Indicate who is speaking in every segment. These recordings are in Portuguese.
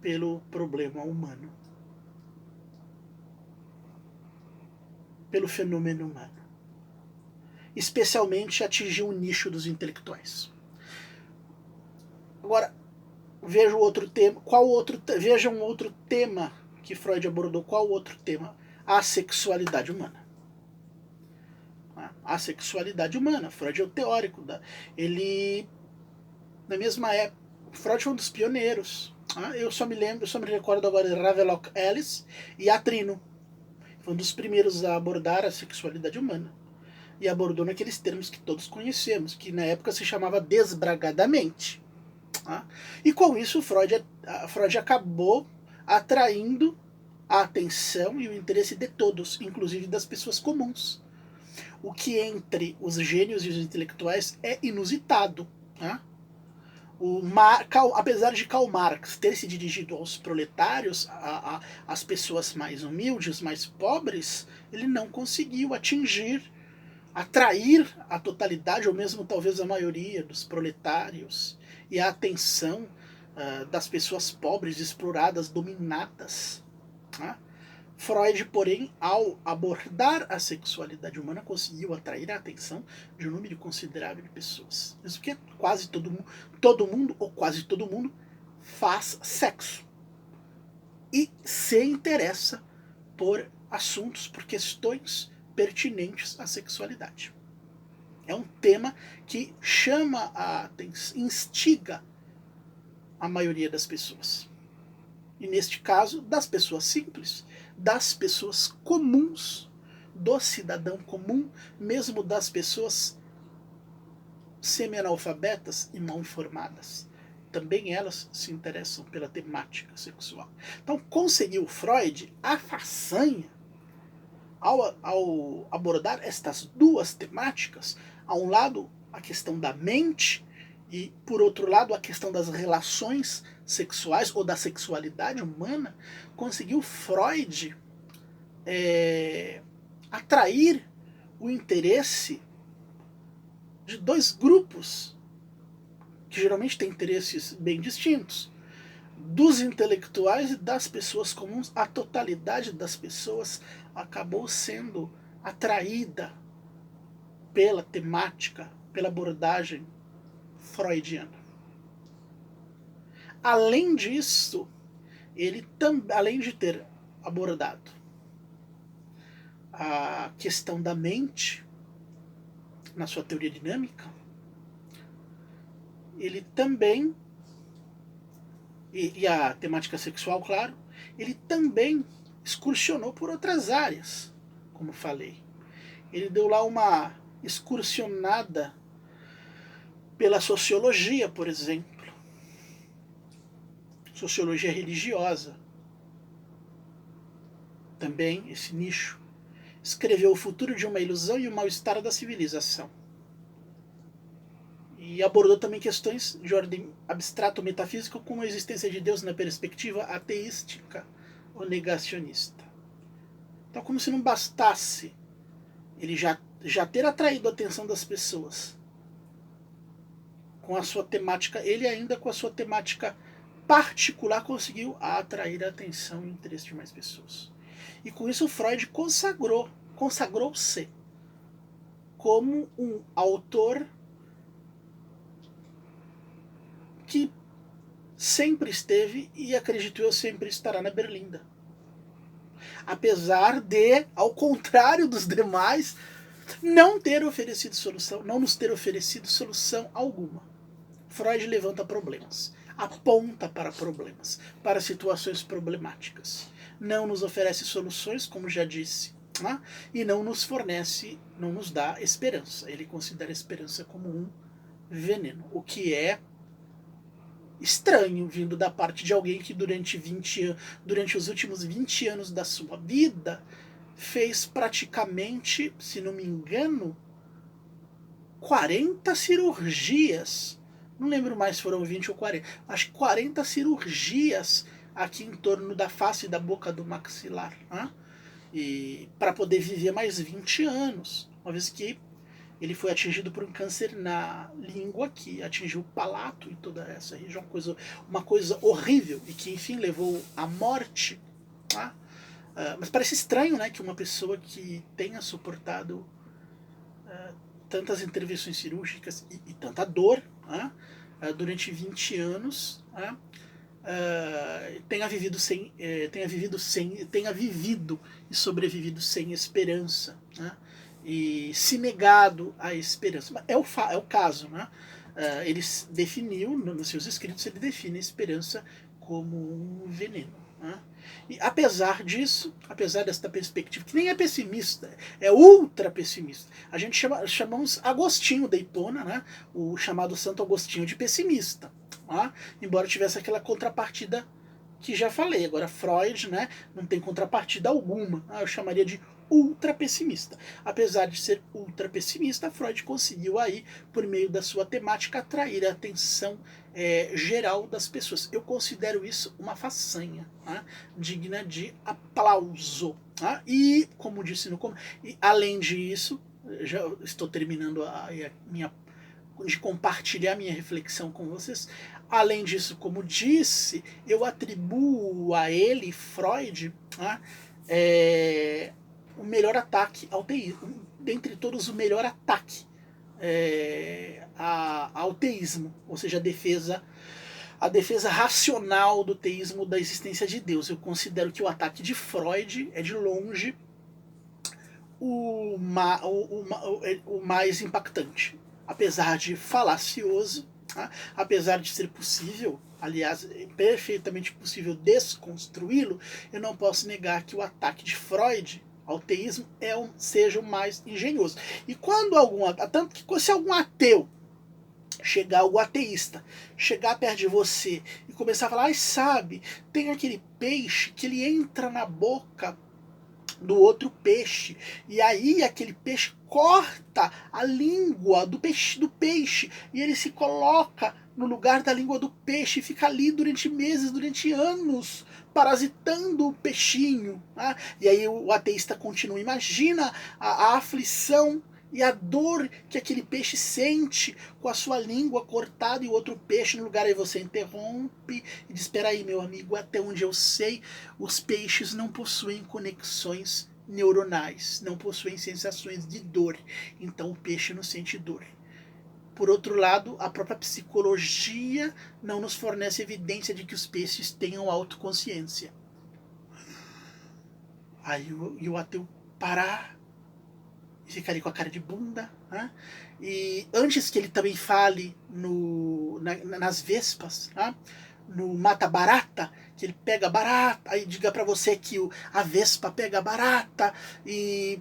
Speaker 1: pelo problema humano, pelo fenômeno humano. Especialmente atingiu o nicho dos intelectuais. Agora, veja outro tema. Veja um outro tema que Freud abordou. Qual outro tema? A sexualidade humana. A sexualidade humana. Freud é o teórico. Ele, na mesma época, Freud foi um dos pioneiros. Eu só me recordo agora de Havelock Ellis e Atrino. Foi um dos primeiros a abordar a sexualidade humana. E abordou naqueles termos que todos conhecemos, que na época se chamava desbragadamente. E com isso Freud acabou atraindo a atenção e o interesse de todos, inclusive das pessoas comuns. O que entre os gênios e os intelectuais é inusitado. Apesar de Karl Marx ter se dirigido aos proletários, às pessoas mais humildes, mais pobres, ele não conseguiu atrair a totalidade, ou mesmo talvez a maioria dos proletários, e a atenção das pessoas pobres, exploradas, dominadas. Freud, porém, ao abordar a sexualidade humana, conseguiu atrair a atenção de um número considerável de pessoas. Isso porque quase todo mundo, ou quase todo mundo, faz sexo. E se interessa por assuntos, por questões pertinentes à sexualidade. É um tema que chama a atenção, instiga a maioria das pessoas. E neste caso, das pessoas simples, das pessoas comuns, do cidadão comum, mesmo das pessoas semi-analfabetas e mal informadas. Também elas se interessam pela temática sexual. Então conseguiu Freud a façanha ao abordar estas duas temáticas, a um lado a questão da mente e, por outro lado, a questão das relações sexuais ou da sexualidade humana, conseguiu Freud atrair o interesse de dois grupos que geralmente têm interesses bem distintos, dos intelectuais e das pessoas comuns. A totalidade das pessoas acabou sendo atraída pela temática, pela abordagem freudiana. Além disso, ele além de ter abordado a questão da mente na sua teoria dinâmica, ele também, e a temática sexual, claro, ele também excursionou por outras áreas, como falei. Ele deu lá uma excursionada pela sociologia, por exemplo. Sociologia religiosa. Também esse nicho. Escreveu O Futuro de uma Ilusão e o Mal-Estar da Civilização. E abordou também questões de ordem abstrato-metafísica, como a existência de Deus na perspectiva ateística ou negacionista. Então, como se não bastasse ele já ter atraído a atenção das pessoas com a sua temática, ele ainda com a sua temática particular conseguiu atrair a atenção e o interesse de mais pessoas. E com isso Freud consagrou-se como um autor que sempre esteve e, acredito eu, sempre estará na berlinda. Apesar de, ao contrário dos demais, não nos ter oferecido solução alguma. Freud levanta problemas, aponta para problemas, para situações problemáticas. Não nos oferece soluções, como já disse, e não nos dá esperança. Ele considera a esperança como um veneno, o que é estranho vindo da parte de alguém que durante os últimos 20 anos da sua vida fez praticamente, se não me engano, 40 cirurgias. Não lembro mais se foram 20 ou 40. Acho que 40 cirurgias aqui em torno da face e da boca do maxilar. E para poder viver mais 20 anos. Uma vez que ele foi atingido por um câncer na língua que atingiu o palato e toda essa região, uma coisa horrível e que enfim levou à morte. Tá? Mas parece estranho, né, que uma pessoa que tenha suportado tantas intervenções cirúrgicas e tanta dor, né, durante 20 anos, né, tenha vivido e sobrevivido sem esperança, né, e se negado à esperança. É o caso, né? Ele definiu, nos seus escritos, ele define a esperança como um veneno. Né? E apesar disso, apesar desta perspectiva, que nem é pessimista, é ultra pessimista, a gente chamamos Agostinho da Hipona, né? O chamado Santo Agostinho, de pessimista. Tá? Embora tivesse aquela contrapartida que já falei. Agora Freud, né, não tem contrapartida alguma. Eu chamaria de ultra pessimista. Apesar de ser ultra pessimista, Freud conseguiu aí, por meio da sua temática, atrair a atenção geral das pessoas. Eu considero isso uma façanha, né, digna de aplauso. Tá? E, como disse no começo, além disso, já estou terminando a minha de compartilhar minha reflexão com vocês. Além disso, como disse, eu atribuo a ele, Freud, né, o melhor ataque ao teísmo. Dentre todos, o melhor ataque ao teísmo, ou seja, a defesa racional do teísmo, da existência de Deus. Eu considero que o ataque de Freud é, de longe, o mais impactante. Apesar de falacioso, tá? Apesar de ser possível, aliás, perfeitamente possível desconstruí-lo, eu não posso negar que o ataque de Freud ao teísmo seja o mais engenhoso. E quando tanto que se algum ateu algum ateísta chegar perto de você e começar a falar, sabe, tem aquele peixe que ele entra na boca do outro peixe, e aí aquele peixe corta a língua do peixe, e ele se coloca no lugar da língua do peixe e fica ali durante meses, durante anos, parasitando o peixinho. Né? E aí o ateísta continua. Imagina a aflição e a dor que aquele peixe sente com a sua língua cortada e o outro peixe no lugar. Aí você interrompe e diz, espera aí, meu amigo, até onde eu sei, os peixes não possuem conexões neuronais, não possuem sensações de dor, então o peixe não sente dor. Por outro lado, a própria psicologia não nos fornece evidência de que os peixes tenham autoconsciência. Aí o ateu parar, fica ali com a cara de bunda, né? E antes que ele também fale nas vespas, né? No Mata Barata, que ele pega barata, aí diga para você que a vespa pega barata e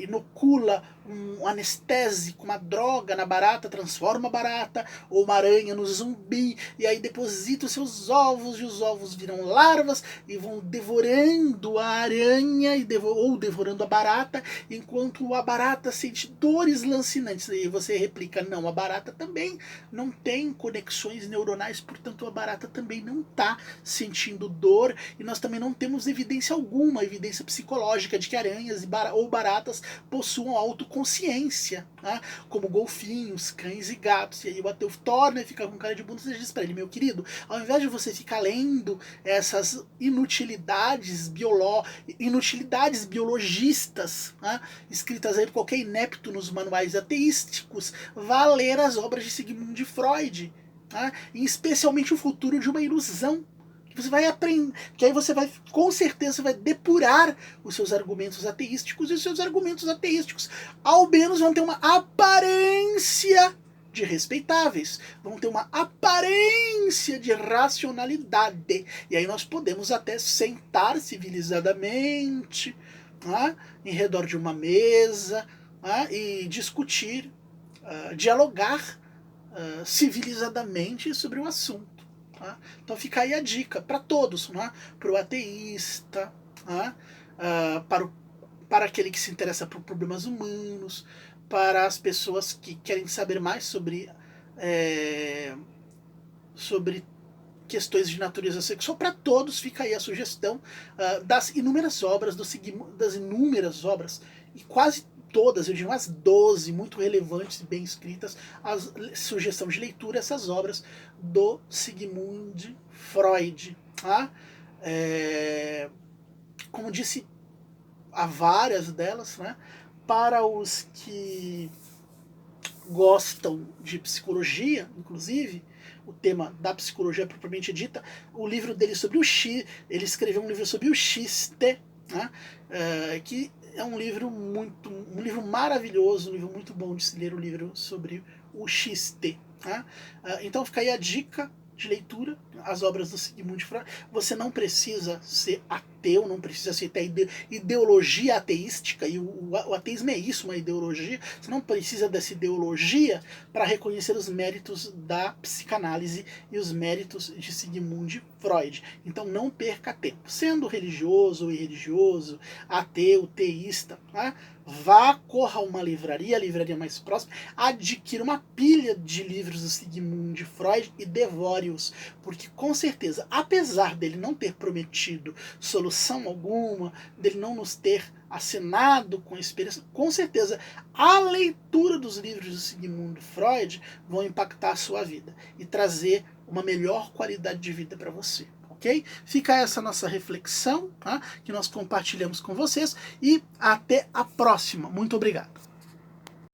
Speaker 1: inocula um anestésico, uma droga na barata, transforma a barata ou uma aranha no zumbi, e aí deposita os seus ovos, e os ovos viram larvas e vão devorando a aranha ou devorando a barata, enquanto a barata sente dores lancinantes. E você replica, não, a barata também não tem conexões neuronais, portanto a barata também não está sentindo dor, e nós também não temos evidência alguma, evidência psicológica de que aranhas ou baratas possuam autoconsciência, né? Como golfinhos, cães e gatos. E aí o ateu torna e fica com cara de bunda e diz para ele, meu querido, ao invés de você ficar lendo essas inutilidades biologistas, né, escritas aí por qualquer inepto nos manuais ateísticos, vá ler as obras de Sigmund Freud, né, e especialmente O Futuro de uma Ilusão. Você vai aprender, que aí você vai, com certeza, vai depurar os seus argumentos ateísticos, e os seus argumentos ateísticos, ao menos, vão ter uma aparência de respeitáveis, vão ter uma aparência de racionalidade. E aí nós podemos até sentar civilizadamente, né, em redor de uma mesa, né, e discutir, dialogar civilizadamente sobre o assunto. Tá? Então fica aí a dica para todos, né? Para o ateísta, né? Para aquele que se interessa por problemas humanos, para as pessoas que querem saber mais sobre questões de natureza sexual. Para todos fica aí a sugestão das inúmeras obras e quase todas, eu diria umas 12, muito relevantes e bem escritas, a sugestão de leitura, essas obras do Sigmund Freud. Tá? Como disse, há várias delas, né? Para os que gostam de psicologia, inclusive, o tema da psicologia propriamente dita, o livro dele sobre o X, ele escreveu um livro sobre o XT, né? Que é um livro maravilhoso, um livro muito bom de se ler, o livro sobre o XT. Tá? Então fica aí a dica de leitura, as obras do Sigmund Freud. Você não precisa ser ateu, não precisa aceitar ideologia ateística, e o ateísmo é isso, uma ideologia. Você não precisa dessa ideologia para reconhecer os méritos da psicanálise e os méritos de Sigmund Freud. Então não perca tempo. Sendo religioso ou irreligioso, ateu, teísta, né? Vá, corra a uma livraria, a livraria mais próxima, adquira uma pilha de livros do Sigmund Freud e devore-os, porque com certeza, apesar dele não ter prometido solução alguma, dele não nos ter assinado com experiência, com certeza a leitura dos livros do Sigmund Freud vão impactar a sua vida e trazer uma melhor qualidade de vida para você. Okay? Fica essa nossa reflexão, tá? Que nós compartilhamos com vocês, e até a próxima. Muito obrigado.